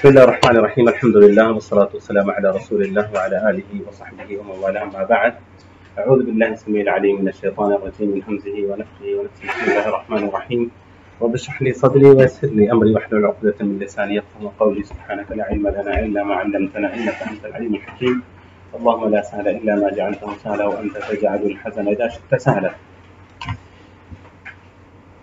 بسم الله الرحمن الرحيم. الحمد لله والصلاة والسلام على رسول الله وعلى آله وصحبه ومن والاه. ما بعد، أعوذ بالله السميع العليم من الشيطان الرجيم من همزه ونفخه ونفسه. بسم الله الرحمن الرحيم. رب اشرح لي صدري ويسر لي أمري واحلل عقدة من لساني يفقهوا قولي. سبحانك لا علم لنا إلا ما علمتنا إنك أنت العليم الحكيم. اللهم لا سهل إلا ما جعلته سهلا وأنت تجعل الحزن إذا شئت سهلا.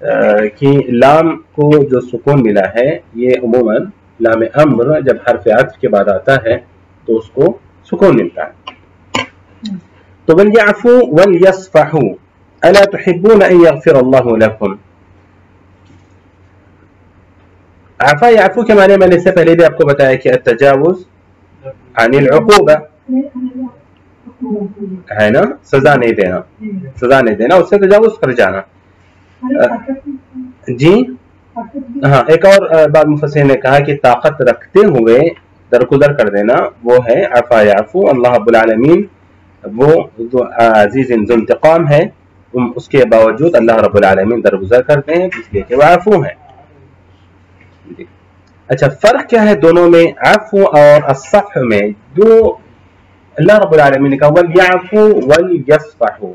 کہ لام کو جو سکون ملا ہے یہ عموماً لام امر جب حرف عطف کے بعد آتا ہے تو اس کو سکون ملتا ہے. تو وَلْيَعْفُوا وَلْيَصْفَحُوا أَلَا تُحِبُّونَ أَن يَغْفِرَ اللَّهُ لَكُمْ. عفا یعفو کے معنی میں نے اس سے پہلے بھی آپ کو بتایا کہ التجاوز عن العقوبہ ہے نا، سزا نہیں دینا، سزا نہیں دینا، اس سے تجاوز کر جانا. جی ہاں، ایک اور بات مفسرین نے کہا کہ طاقت رکھتے ہوئے درگزر کر دینا وہ ہے عفا یعفو. اللہ رب العالمین وہ عزیز ذو انتقام ہے، اس کے باوجود اللہ رب العالمین درگزر کرتے ہیں اس لیے کہ وہ عفو ہیں. اچھا، فرق کیا ہے دونوں میں، عفو اور الصفح میں؟ جو اللہ رب العالمین نے کہا وَلْيَعْفُوا وَلْيَصْفَحُوا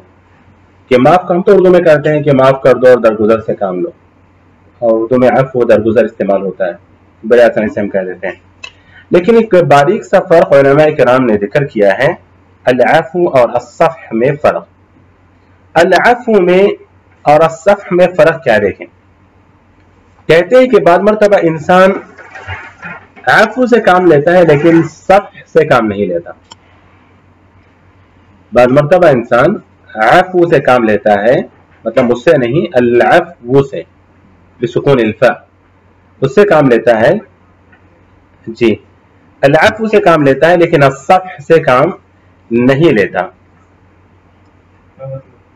کہ معاف، ہم تو اردو میں کہتے ہیں کہ معاف کر دو اور درگزر سے کام لو، اور اردو میں عفو درگزر استعمال ہوتا ہے، بڑے آسانی سے ہم کہہ دیتے ہیں. لیکن ایک باریک سا فرق علماء کرام نے ذکر کیا ہے العفو اور الصفح میں فرق. العفو میں اور الصفح میں فرق کیا؟ دیکھیں، کہتے ہیں کہ بعض مرتبہ انسان عفو سے کام لیتا ہے لیکن صفح سے کام نہیں لیتا. بعض مرتبہ انسان عفو سے کام لیتا ہے، مطلب اس سے نہیں، العفو سے بسکون الفاء، اس سے کام لیتا ہے. جی، العفو سے کام لیتا ہے لیکن الصفح سے کام نہیں لیتا.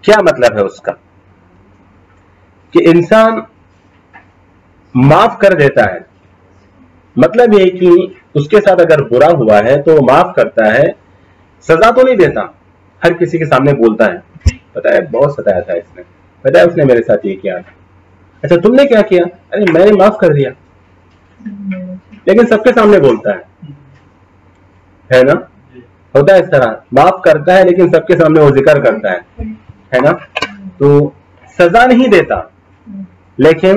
کیا مطلب ہے اس کا؟ کہ انسان معاف کر دیتا ہے، مطلب یہ کہ اس کے ساتھ اگر برا ہوا ہے تو وہ معاف کرتا ہے، سزا تو نہیں دیتا. ہر کسی کے سامنے بولتا ہے پتہ ہے بہت ستایا تھا اس نے، پتہ ہے اس نے میرے ساتھ یہ کیا تھا، اچھا تم نے کیا کیا؟ ارے میں نے معاف کر دیا. لیکن سب کے سامنے بولتا ہے نا، ہوتا ہے اس طرح، معاف کرتا ہے لیکن سب کے سامنے وہ ذکر کرتا ہے نا. تو سزا نہیں دیتا لیکن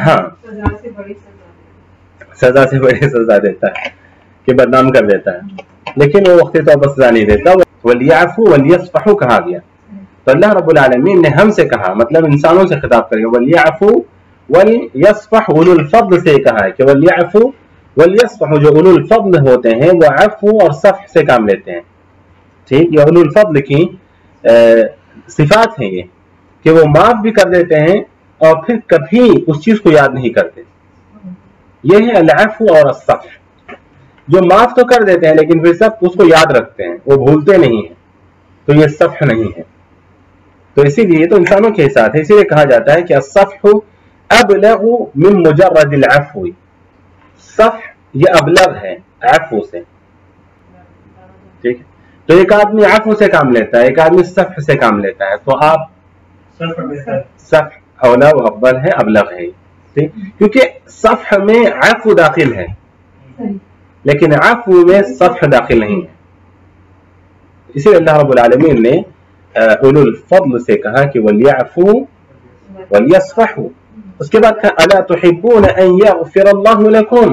ہاں سزا سے بڑی سزا دیتا ہے کہ بدنام کر دیتا ہے، لیکن وہ وقتی طور پر سزا نہیں دیتا. وَلْيَعْفُوا وَلْيَصْفَحُوا کہا گیا تو اللہ رب العالمین نے ہم سے کہا، مطلب انسانوں سے خطاب کرے. وَلْيَعْفُوا وَلْيَصْفَحُوا، اولو الفضل سے کہا ہے کہ وَلْيَعْفُوا وَلْيَصْفَحُوا، جو اولو الفضل ہوتے ہیں وہ عفو اور صفح سے کام لیتے ہیں. ٹھیک، یہ اولو الفضل کی صفات ہیں یہ، کہ وہ معاف بھی کر دیتے ہیں اور پھر کبھی اس چیز کو یاد نہیں کرتے. یہ ہے العفو اور الصفح، جو معاف تو کر دیتے ہیں لیکن پھر سب اس کو یاد رکھتے ہیں، وہ بھولتے نہیں ہیں، تو یہ صفح نہیں ہے. تو اسی لیے تو انسانوں کے ساتھ ہے، اسی لیے کہا جاتا ہے کہ الصفح ابلغ من مجرد العفو، صفح یہ ابلغ ہے عفو سے. ٹھیک ہے، تو ایک آدمی عفو سے کام لیتا ہے، ایک آدمی صفح سے کام لیتا ہے، تو آپ صفح اولا و افضل ہے، ابلغ ہے. کیونکہ صفح میں عفو داخل ہے لیکن عفو میں صفح داخل نہیں ہے. اسی لیے اللہ رب العالمین نے اولو الفضل سے کہا کہ وَلْيَعْفُوا وَلْيَصْفَحُوا. اس کے بعد کہا أَلَا تُحِبُّونَ أَن يَغْفِرَ اللَّهُ لَكُمْ.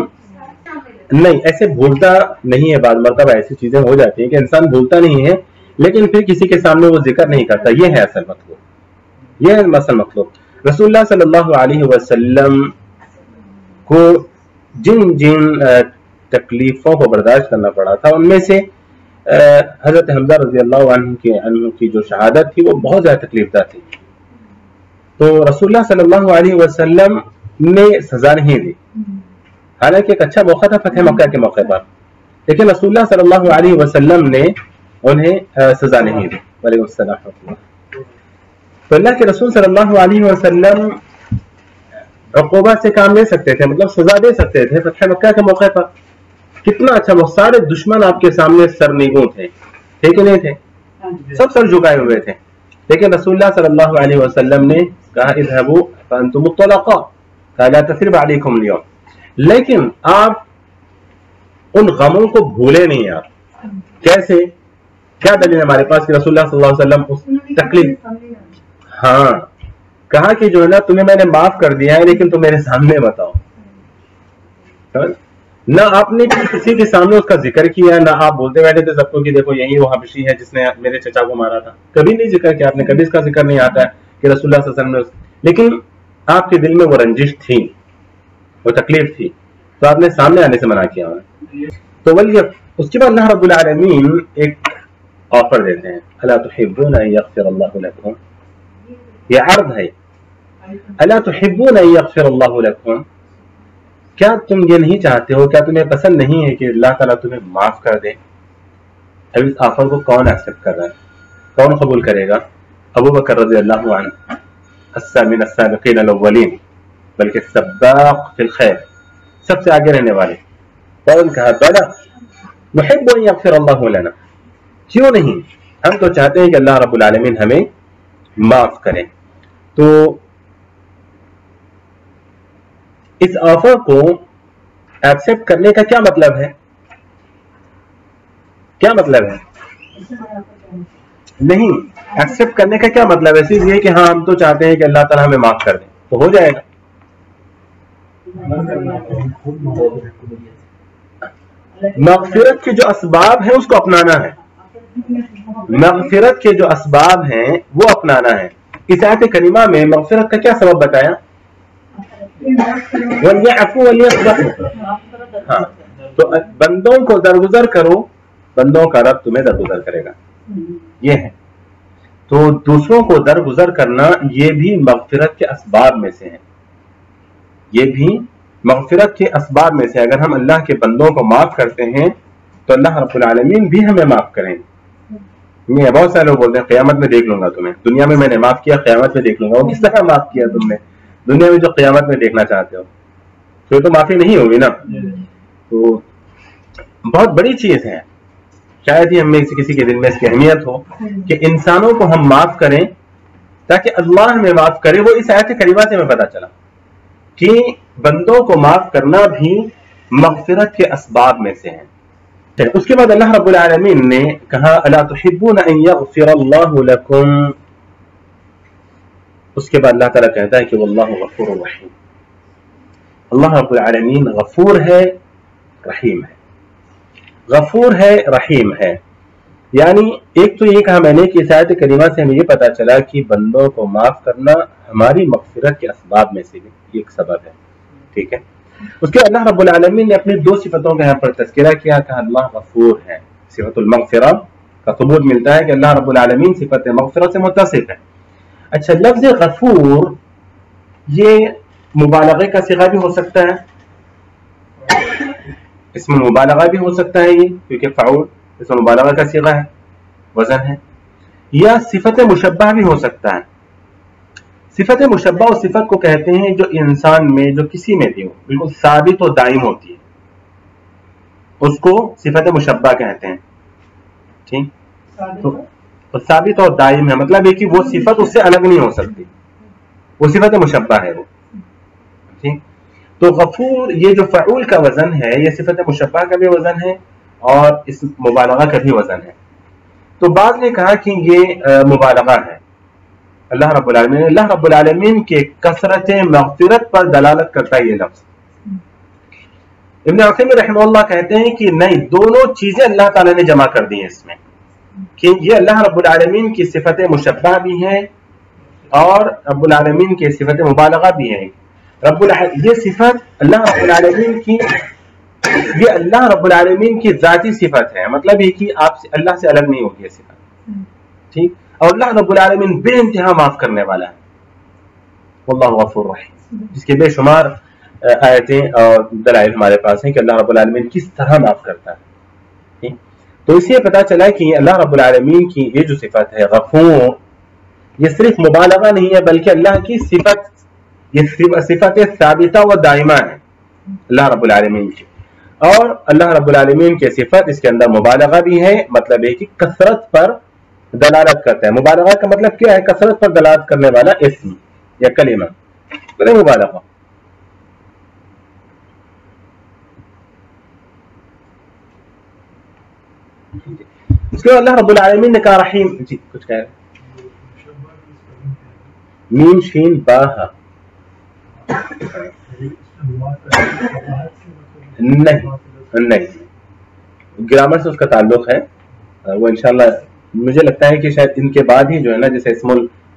نہیں، ایسے بھولتا نہیں ہے، بعض مرتبہ ایسی چیزیں ہو جاتی ہیں کہ انسان بھولتا نہیں ہے لیکن پھر کسی کے سامنے وہ ذکر نہیں کرتا. یہ ہے اصل مطلب، یہ ہے اصل مطلب. رسول اللہ صلی اللہ علیہ وسلم کو جن جن تکلیفوں کو برداشت کرنا پڑا تھا ان میں سے حضرت حمزہ رضی اللہ عنہ کی جو شہادت تھی وہ بہت زیادہ تکلیف دہ تھی. تو رسول اللہ صلی اللہ علیہ وسلم نے سزا نہیں دی، حالانکہ ایک اچھا موقع تھا فتح مکہ کے موقع پر، لیکن رسول اللہ صلی اللہ علیہ وسلم نے انہیں سزا نہیں دی. وعلیکم السلام. تو اللہ کے رسول صلی اللہ علیہ وسلم عقوبات سے کام لے سکتے تھے، مطلب سزا دے سکتے تھے. فتح مکہ کے موقع پر کتنا اچھا، وہ سارے دشمن آپ کے سامنے سرنگوں تھے، ٹھیک ہے، نہیں تھے، سب سر جھکائے ہوئے تھے، لیکن رسول اللہ صلی اللہ علیہ وسلم نے کہا اذهبوا فانتم الطلقاء، کہا لا تثريب عليكم اليوم. لیکن آپ ان غموں کو بھولے نہیں. آپ کیسے، کیا دلیل ہمارے پاس کہ رسول اللہ صلی اللہ علیہ وسلم اس تکلیف، ہاں کہا کہ جو ہے نا تمہیں میں نے معاف کر دیا ہے لیکن تم میرے سامنے بتاؤ. نہ آپ نے کسی کے سامنے اس کا ذکر کیا، نہ آپ بولتے بیٹھے تھے سب کو کہ دیکھو یہی وہ حبشی ہے جس نے میرے چچا کو مارا تھا. کبھی نہیں ذکر کیا آپ نے، کبھی اس کا ذکر نہیں آتا ہے. کہ رسول اللہ صلی اللہ علیہ وسلم نے، لیکن آپ کے دل میں وہ رنجش تھی، وہ تکلیف تھی، تو آپ نے سامنے آنے سے منع کیا ہے. تو اس کے بعد اللہ رب العالمین ایک آفر دیتے ہیں، الا تحبون ان یغفر اللہ لکم. یہ عرض ہے، الا تحبون ان یغفر اللہ لکم، کیا تم یہ نہیں چاہتے ہو، کیا تمہیں پسند نہیں ہے کہ اللہ تعالیٰ تمہیں معاف کر دے؟ اب اس آفر کو کون ایکسپٹ کر رہا ہے، کون قبول کرے گا؟ ابو بکر رضی اللہ عنہ، من السابقین الاولین، بلکہ سباق فی الخیر، سب سے آگے رہنے والے. فوراً کہا بلا نحب ان یغفر اللہ لنا، کیوں نہیں، ہم تو چاہتے ہیں کہ اللہ رب العالمین ہمیں معاف کرے. تو اس آفر کو ایکسپٹ کرنے کا کیا مطلب ہے؟ کیا مطلب ہے؟ نہیں، ایکسپٹ کرنے کا کیا مطلب ہے؟ صرف یہ کہ ہاں ہم تو چاہتے ہیں کہ اللہ تعالیٰ ہمیں معاف کر دے تو ہو جائے گا. مغفرت کے جو اسباب ہیں اس کو اپنانا ہے، مغفرت کے جو اسباب ہیں وہ اپنانا ہے. اس آیت کریمہ میں مغفرت کا کیا سبب بتایا؟ وَلْيَعْفُوا وَلْيَصْفَحُوا. ہاں، تو بندوں کو درگزر کرو، بندوں کا رب تمہیں درگزر کرے گا، یہ ہے. تو دوسروں کو درگزر کرنا یہ بھی مغفرت کے اسباب میں سے ہے، یہ بھی مغفرت کے اسباب میں سے. اگر ہم اللہ کے بندوں کو معاف کرتے ہیں تو اللہ رب العالمین بھی ہمیں معاف کریں. بہت سارے لوگ بولتے ہیں قیامت میں دیکھ لوں گا تمہیں، دنیا میں نے معاف کیا، قیامت میں دیکھ لوں گا. وہ کس طرح معاف کیا تم نے؟ دنیا میں جو قیامت میں دیکھنا چاہتے ہو تو یہ تو معافی نہیں ہوگی نا. تو بہت بڑی چیز ہے، شاید ہی ہم میں کسی کے دل میں اس کی اہمیت ہو کہ انسانوں کو ہم معاف کریں تاکہ اللہ ہمیں معاف کرے. وہ اس آیت کریمہ سے ہمیں پتہ چلا کہ بندوں کو معاف کرنا بھی مغفرت کے اسباب میں سے ہے. اس کے بعد اللہ رب العالمین نے کہا الا تحبون ان یغفر اللہ لکم. اس کے بعد اللہ تعالیٰ کہتا ہے کہ واللہ غفور رحیم، اللہ رب العالمین غفور ہے، رحیم ہے. غفور ہے، رحیم ہے. یعنی ایک تو یہ کہا میں نے کہ اس آیت کریمہ سے ہمیں یہ پتا چلا کہ بندوں کو معاف کرنا ہماری مغفرت کے اسباب میں سے بھی ایک سبب ہے. ٹھیک ہے. اس کے اللہ رب العالمین نے اپنی دو صفتوں کا یہاں پر تذکرہ کیا، کہا اللہ غفور ہے، صفت المغفرہ کا ثبوت ملتا ہے کہ اللہ رب العالمین صفت مغفرہ سے متصف ہے. اچھا، لفظ غفور یہ مبالغے کا صیغہ بھی ہو سکتا ہے، اسم مبالغہ بھی ہو سکتا ہے، یہ کیونکہ فعول اسم مبالغہ کا صیغہ ہے، وزن ہے، یا صفت مشبہ بھی ہو سکتا ہے. صفت مشبہ اس صفت کو کہتے ہیں جو انسان میں، جو کسی میں بھی ہو، بالکل ثابت و دائم ہوتی ہے، اس کو صفت مشبہ کہتے ہیں. ٹھیک، تو ثابت اور دائم ہے، مطلب یہ کہ وہ صفت اس سے الگ نہیں ہو سکتی، وہ صفت مشبہ ہے وہ. ٹھیک، تو غفور یہ جو فعول کا وزن ہے یہ صفت مشبہ کا بھی وزن ہے اور اس مبالغہ کا بھی وزن ہے. تو بعض نے کہا کہ یہ مبالغہ ہے. اللہ رب العالمین کے کثرت مغفرت پر دلالت کرتا ہے یہ لفظ. ابن عثیمین رحمہ اللہ کہتے ہیں کہ نہیں، دونوں چیزیں اللہ تعالیٰ نے جمع کر دی ہیں اس میں، کہ یہ اللہ رب العالمین کی صفت مشبہ بھی ہے اور رب العالمین کی صفت مبالغہ بھی ہے. یہ صفت اللہ رب العالمین کی، یہ اللہ رب العالمین کی ذاتی صفت ہے، مطلب یہ کہ آپ اللہ سے الگ نہیں ہوگی یہ صفت. ٹھیک، اور اللہ رب العالمین بے انتہا معاف کرنے والا ہے، واللہ غفور رحیم، جس کے بے شمار آیتیں اور دلائل ہمارے پاس ہیں کہ اللہ رب العالمین کس طرح معاف کرتا ہے. تو اس سے پتا چلا کہ اللہ رب العالمین کی یہ جو صفت ہے غفور، یہ صرف مبالغہ نہیں ہے بلکہ اللہ کی صفت، یہ صفت ثابتہ و دائمہ ہے اللہ رب العالمین کی. اور اللہ رب العالمین کی صفت اس کے اندر مبالغہ بھی ہے، مطلب ہے کہ کثرت پر دلالت کرتا ہے. مبالغہ کا مطلب کیا ہے؟ کثرت پر دلالت کرنے والا اسم یا کلمہ، مبالغہ. اس کے بعد اللہ رب العالمین نے کہا رحیم. جی کچھ کہہ رہے؟ میم شین با ہا، نہیں، گرامر سے اس کا تعلق ہے. وہ انشاءاللہ مجھے لگتا ہے کہ شاید ان کے بعد ہی جو ہے نا، جیسے اسم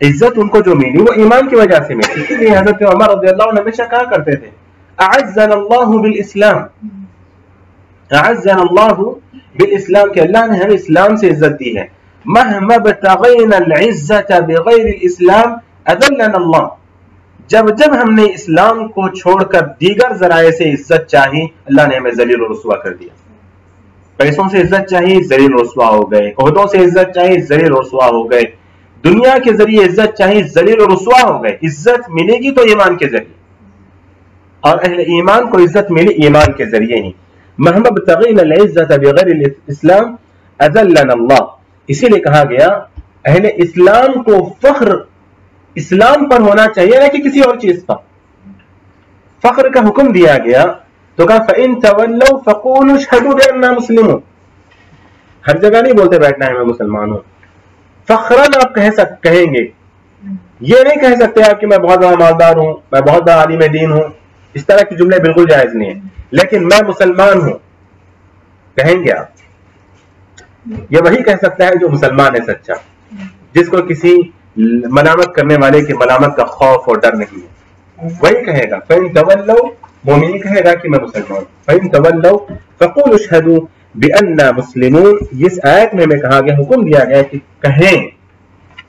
عزت ان کو جو ملی وہ ایمان کی وجہ سے ملی. اسی لیے حضرت عمر رضی اللہ عنہ ہمیشہ کہا کرتے تھے اعزنا اللہ بالاسلام، اعزنا اللہ بالاسلام، کہ اللہ نے ہمیں اسلام سے عزت دی ہے. مہما ابتغینا العزت بغیر الاسلام اذلنا اللہ، جب جب ہم نے اسلام کو چھوڑ کر دیگر ذرائع سے عزت چاہی اللہ نے ہمیں ذلیل و رسوا کر دیا. پیسوں سے عزت چاہی ذلیل و رسوا ہو گئے، عہدوں سے عزت چاہی ذلیل و رسوا ہو گئے، دنیا کے ذریعے عزت چاہی ذلیل و رسوا ہو گئے. عزت ملے گی تو ایمان کے ذریعے، اور اہل ایمان کو عزت ملی ایمان کے ذریعے ہی. مہما ابتغینا العزت بغیر الاسلام اذلنا اللہ. اسی لیے کہا گیا اہل اسلام کو فخر اسلام پر ہونا چاہیے نہ کہ کسی اور چیز پر. فخر کا حکم دیا گیا تو کہا فَإِن تَوَلَّوْا فَقُولُوا اشْهَدُوا بِأَنَّا مُسْلِمُونَ. ہر جگہ نہیں بولتے بیٹھنا ہے میں مسلمان ہوں. فخراً آپ کہیں گے، یہ نہیں کہہ سکتے آپ کہ میں بہت بڑا مالدار ہوں، میں بہت بڑا عالم دین ہوں. اس طرح کی جملے بالکل جائز نہیں ہیں. لیکن میں مسلمان ہوں کہیں گے آپ. یہ وہی کہہ سکتا ہے جو مسلمان ہے سچا، جس کو کسی ملامت کرنے والے کی ملامت کا خوف اور ڈر نہیں ہے، وہی کہے گا. فَإِن تَوَلَّوْا، مومن کہے گا کہ میں مسلمان. فَإِن تَوَلَّوْا فَقُولُوا اشْهَدُوا بِأَنَّا مُسْلِمُونَ. اس آیت میں کہا گیا، حکم دیا گیا کہ کہیں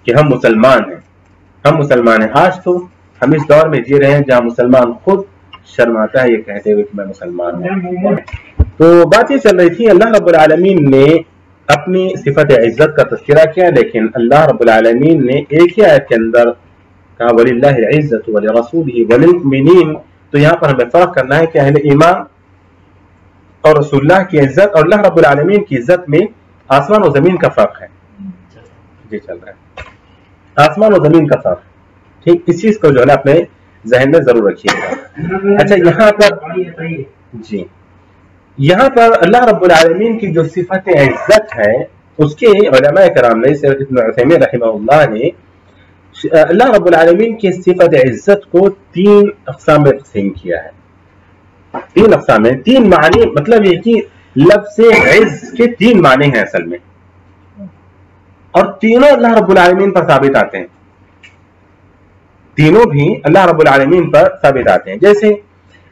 کہ ہم مسلمان ہیں، ہم مسلمان ہیں. آج تو ہم اس دور میں جی رہے ہیں جہاں مسلمان خود شرماتا ہے یہ کہتے ہوئے کہ میں مسلمان ہوں. تو بات یہ چل رہی تھی، اللہ رب العالمین نے اپنی صفت عزت کا تذکرہ کیا، لیکن اللہ رب العالمین نے ایک ہی آیت کے اندر کہا وَلِلَّهِ الْعِزَّةُ وَلِرَسُولِهِ وَلِلْمُؤْمِنِينَ. تو یہاں پر ہمیں فرق کرنا ہے کہ اہل ایمان اور رسول اللہ کی عزت اور اللہ رب العالمین کی عزت میں آسمان و زمین کا فرق ہے. جی چل رہا ہے آسمان و زمین کا فرق. ٹھیک، اس چیز کو جو ہے نا اپنے ذہن میں ضرور رکھیے گا. اچھا یہاں پر جی یہاں پر اللہ رب العالمین کی جو صفت عزت ہے اس کے علماء کرام نے ابن عثیمین رحمہ اللہ نے اللہ رب العالمین کی صفت عزت کو 3 اقسام میں تقسیم کیا ہے. 3 اقسام میں 3 معنی، مطلب یہ کہ لفظ عز کے 3 معنی ہیں اصل میں، اور تینوں اللہ رب العالمین پر ثابت آتے ہیں. تینوں بھی اللہ رب العالمین پر ثابت آتے ہیں. جیسے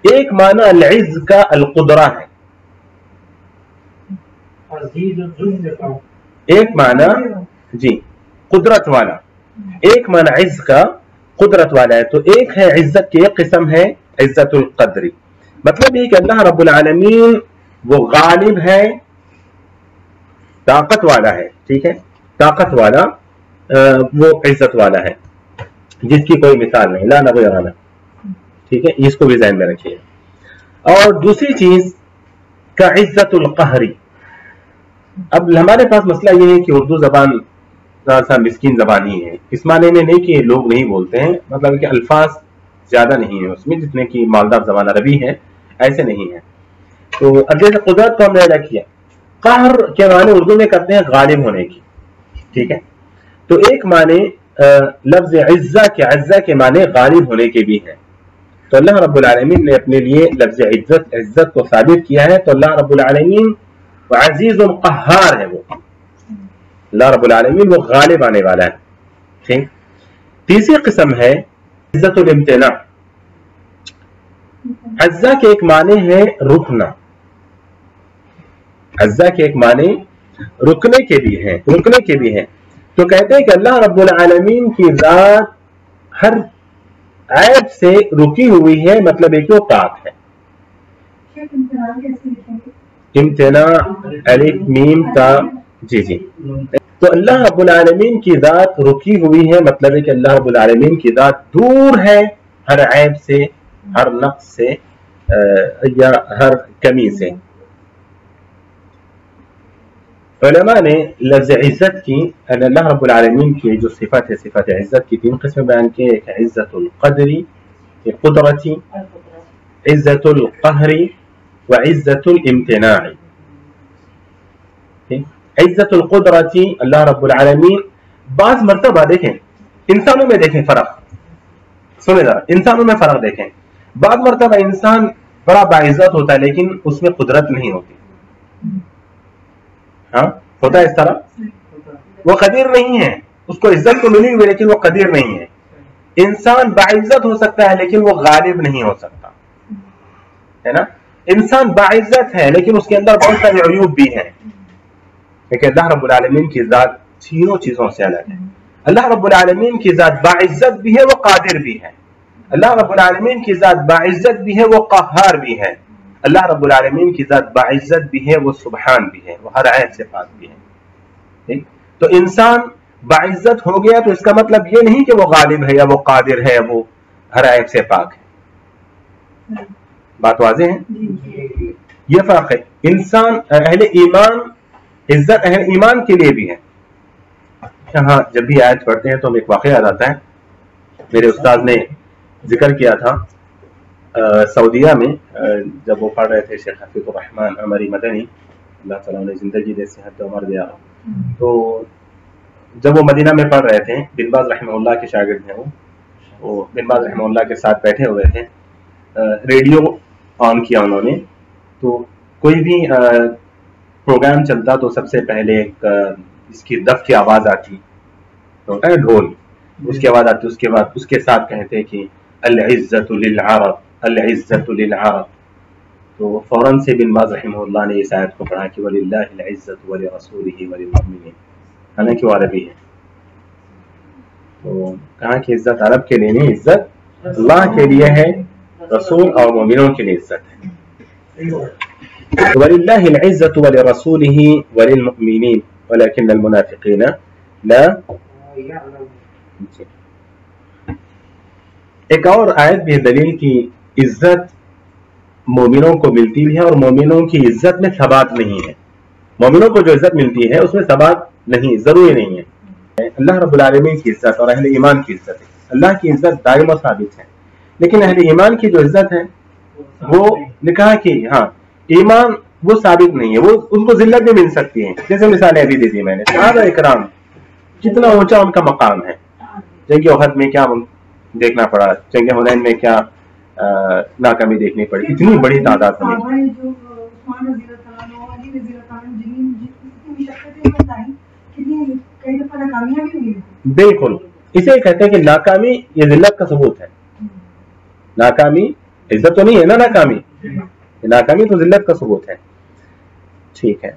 ایک معنی العز کا القدرہ ہے، ایک معنی جی قدرت والا، ایک معنی عز کا قدرت والا ہے. تو ایک ہے عزت کی ایک قسم ہے عزت القدری، مطلب یہ کہ اللہ رب العالمین وہ غالب ہے، طاقت والا ہے. ٹھیک ہے، طاقت والا وہ عزت والا ہے جس کی کوئی مثال نہیں، لا نظیر له. ٹھیک ہے، اس کو بھی ذہن میں رکھیے. اور دوسری چیز کا عزت القہری. اب ہمارے پاس مسئلہ یہ ہے کہ اردو زبان ذرا سا مسکین زبان ہی ہے، اس معنی میں نہیں کہ لوگ نہیں بولتے ہیں، مطلب کہ الفاظ زیادہ نہیں ہیں اس میں جتنے کی مالدار زبان عربی ہے، ایسے نہیں ہے. تو اب جیسے قدرت کو ہم نے ادا کیا، قہر کے معنی اردو میں کرتے ہیں غالب ہونے کی. ٹھیک ہے، تو ایک معنی لفظ عزہ کے معنی غالب ہونے کے بھی ہیں. تو اللہ رب العالمین نے اپنے لیے لفظ عزت کو ثابت کیا ہے. تو اللہ رب العالمین عزیز القہار ہے، وہ اللہ رب العالمین وہ غالب آنے والا ہے. ٹھیک. تیسری قسم ہے عزت الامتناع. عزہ کے ایک معنی ہے رکنا، عزہ کے ایک معنی رکنے کے بھی ہیں. تو کہتے ہیں کہ اللہ رب العالمین کی ذات ہر عیب سے رکی ہوئی ہے، مطلب ہے کہ وہ پاک ہے. امتناع الف میم تا جی. تو اللہ رب العالمین کی ذات رکی ہوئی ہے، مطلب ہے کہ اللہ رب العالمین کی ذات دور ہے ہر عیب سے، ہر نقص سے یا ہر کمی سے. علماء نے لفظ عزت کی اللہ رب العالمین کی جو صفت ہے صفت عزت کی 3 قسم بیان کی. ایک عزت القدری قدرتی، عزت القہری و عزت الامتناعی. عزت القدرتی اللہ رب العالمین بعض مرتبہ دیکھیں انسانوں میں دیکھیں فرق، سنیں ذرا انسانوں میں فرق دیکھیں. بعض مرتبہ انسان بڑا باعزت ہوتا ہے لیکن اس میں قدرت نہیں ہوتی. ہاں ہوتا ہے اس طرح، وہ قدیر نہیں ہے اس کو عزت تو ملی ہوئی لیکن وہ قدیر نہیں ہے. انسان باعزت ہو سکتا ہے لیکن وہ غالب نہیں ہو سکتا ہے نا. انسان باعزت ہے لیکن اس کے اندر بہت سارے عیوب بھی ہیں. لیکن اللہ رب العالمین کی ذات تینوں چیزوں سے الگ ہے. اللہ رب العالمین کی ذات باعزت بھی ہے وہ قادر بھی ہے. اللہ رب العالمین کی ذات باعزت بھی ہے وہ قہار بھی ہے. اللہ رب العالمین کی ذات باعزت بھی ہے وہ سبحان بھی ہے، وہ ہر عیب سے پاک بھی ہے. ٹھیک، تو انسان باعزت ہو گیا تو اس کا مطلب یہ نہیں کہ وہ غالب ہے یا وہ قادر ہے یا وہ ہر عیب سے پاک ہے. بات واضح ہے؟ یہ فرق ہے. انسان اہل ایمان، عزت اہل ایمان کے لیے بھی ہے. ہاں جب بھی آیت پڑھتے ہیں تو ہمیں ایک واقعہ یاد آتا ہے. میرے استاد نے ذکر کیا تھا سعودیہ میں جب وہ پڑھ رہے تھے، شیخ حفیظ الرحمن عمری مدنی، اللہ تعالیٰ نے زندگی دے، صحت عمر دیا. تو جب وہ مدینہ میں پڑھ رہے تھے، بن باز رحمہ اللہ کے شاگرد ہیں وہ بن باز رحمہ اللہ کے ساتھ بیٹھے ہوئے تھے. ریڈیو آن کیا انہوں نے، تو کوئی بھی پروگرام چلتا تو سب سے پہلے ایک اس کی دف کی آواز آتی، ہوتا ہے ڈھول، اس کی آواز آتی. اس کے بعد اس کے ساتھ کہتے کہ العزت للعرب، العزت للعرب. تو فوراً سے بن باز رحمہ اللہ نے اس آیت کو پڑھا کہ وللہ العزت ولرسولہ وللمؤمنین، حالانکہ وہ عربی ہے. تو کہا کہ عزت عرب کے لیے نہیں، عزت اللہ کے لیے ہے، رسول اور مومنوں کے لیے عزت ہے. وللہ العزت ولرسولہ وللمؤمنین ولكن المنافقین لا. ایک اور آیت بھی دلیل کی عزت مومنوں کو ملتی ہے اور مومنوں کی عزت میں ثبات نہیں ہے. مومنوں کو جو عزت ملتی ہے اس میں ثبات نہیں، ضروری نہیں ہے. اللہ رب العالمین کی عزت اور اہل ایمان کی عزت ہے. اللہ کی عزت دائم و ثابت ہے، لیکن اہل ایمان کی جو عزت ہے وہ نکاح کی، ہاں ایمان وہ ثابت نہیں ہے. وہ ان کو ذلت بھی مل سکتی ہے. جیسے مثالیں ابھی دے دی میں نے، صحابہ اکرام کتنا اونچا ان کا مقام ہے. جنگ احد میں کیا دیکھنا پڑا، جنگ حنین میں کیا ناکامی دیکھنی پڑی، اتنی بڑی تعداد میں. بالکل، اسے کہتے ہیں کہ ناکامی یہ ذلت کا ثبوت ہے. ناکامی عزت تو نہیں ہے نا، ناکامی تو ذلت کا ثبوت ہے. ٹھیک ہے.